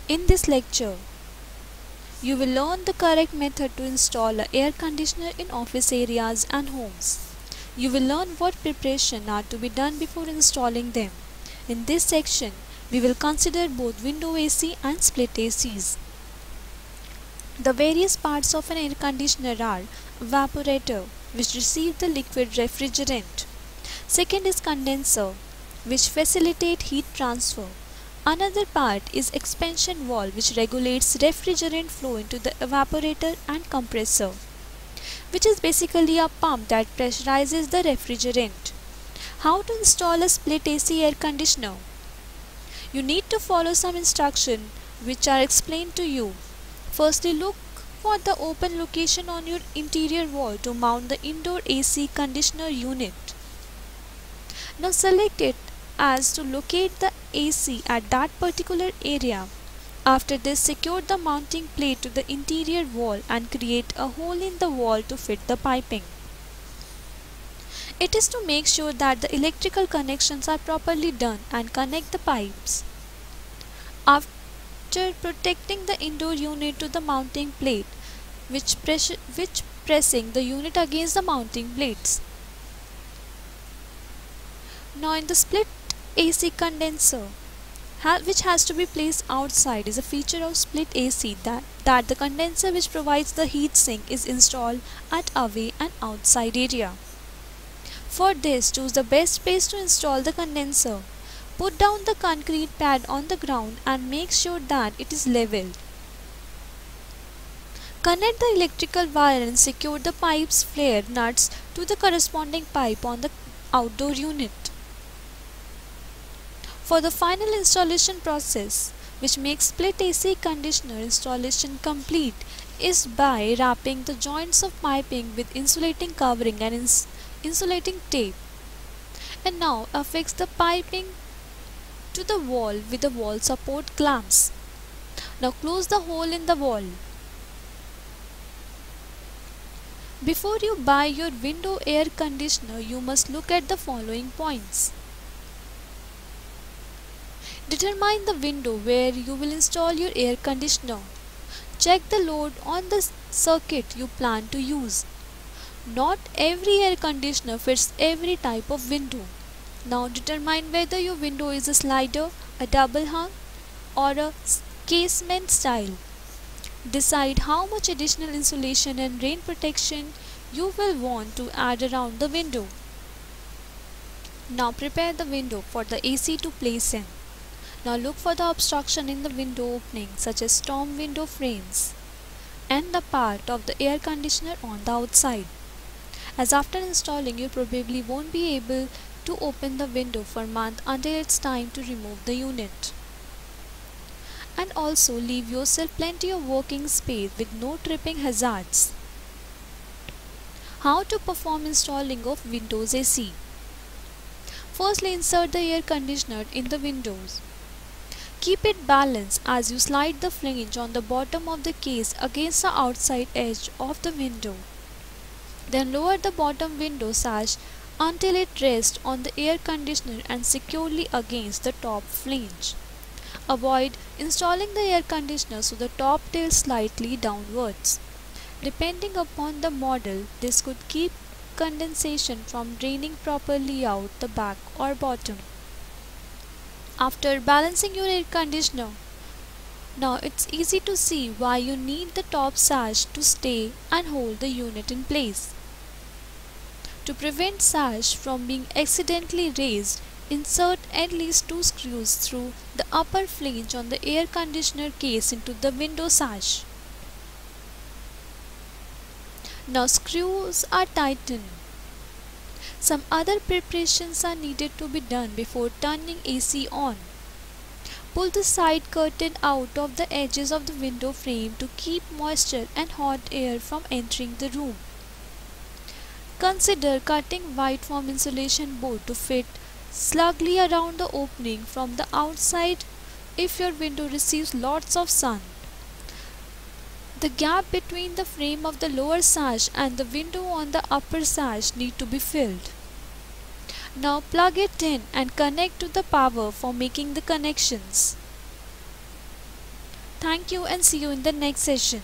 In this lecture, you will learn the correct method to install an air conditioner in office areas and homes. You will learn what preparations are to be done before installing them. In this section, we will consider both window AC and split ACs. The various parts of an air conditioner are evaporator, which receives the liquid refrigerant. Second is condenser, which facilitates heat transfer. Another part is expansion valve, which regulates refrigerant flow into the evaporator, and compressor, which is basically a pump that pressurizes the refrigerant. How to install a split AC air conditioner? You need to follow some instructions which are explained to you. Firstly, look for the open location on your interior wall to mount the indoor AC conditioner unit. Now select it as to locate the AC at that particular area. After this, secure the mounting plate to the interior wall and create a hole in the wall to fit the piping. It is to make sure that the electrical connections are properly done and connect the pipes. After protecting the indoor unit to the mounting plate, which pressing the unit against the mounting plates. Now in the split AC condenser, which has to be placed outside, is a feature of split AC that the condenser which provides the heat sink is installed at away and outside area. For this, choose the best place to install the condenser. Put down the concrete pad on the ground and make sure that it is leveled. Connect the electrical wire and secure the pipe's flare nuts to the corresponding pipe on the outdoor unit. For the final installation process, which makes split AC conditioner installation complete, is by wrapping the joints of piping with insulating covering and insulating tape. And now affix the piping to the wall with the wall support clamps. Now close the hole in the wall. Before you buy your window air conditioner, you must look at the following points. Determine the window where you will install your air conditioner. Check the load on the circuit you plan to use. Not every air conditioner fits every type of window. Now determine whether your window is a slider, a double hung, or a casement style. Decide how much additional insulation and rain protection you will want to add around the window. Now prepare the window for the AC to place in. Now look for the obstruction in the window opening, such as storm window frames and the part of the air conditioner on the outside, as after installing you probably won't be able to open the window for a month until it's time to remove the unit. And also leave yourself plenty of working space with no tripping hazards. How to perform installing of Windows AC? Firstly, insert the air conditioner in the windows. Keep it balanced as you slide the flange on the bottom of the case against the outside edge of the window. Then lower the bottom window sash until it rests on the air conditioner and securely against the top flange. Avoid installing the air conditioner so the top tilts slightly downwards. Depending upon the model, this could keep condensation from draining properly out the back or bottom. After balancing your air conditioner, now it's easy to see why you need the top sash to stay and hold the unit in place. To prevent sash from being accidentally raised, insert at least 2 screws through the upper flange on the air conditioner case into the window sash. Now screws are tightened. Some other preparations are needed to be done before turning AC on. Pull the side curtain out of the edges of the window frame to keep moisture and hot air from entering the room. Consider cutting white foam insulation board to fit snugly around the opening from the outside if your window receives lots of sun. The gap between the frame of the lower sash and the window on the upper sash need to be filled. Now plug it in and connect to the power for making the connections. Thank you and see you in the next session.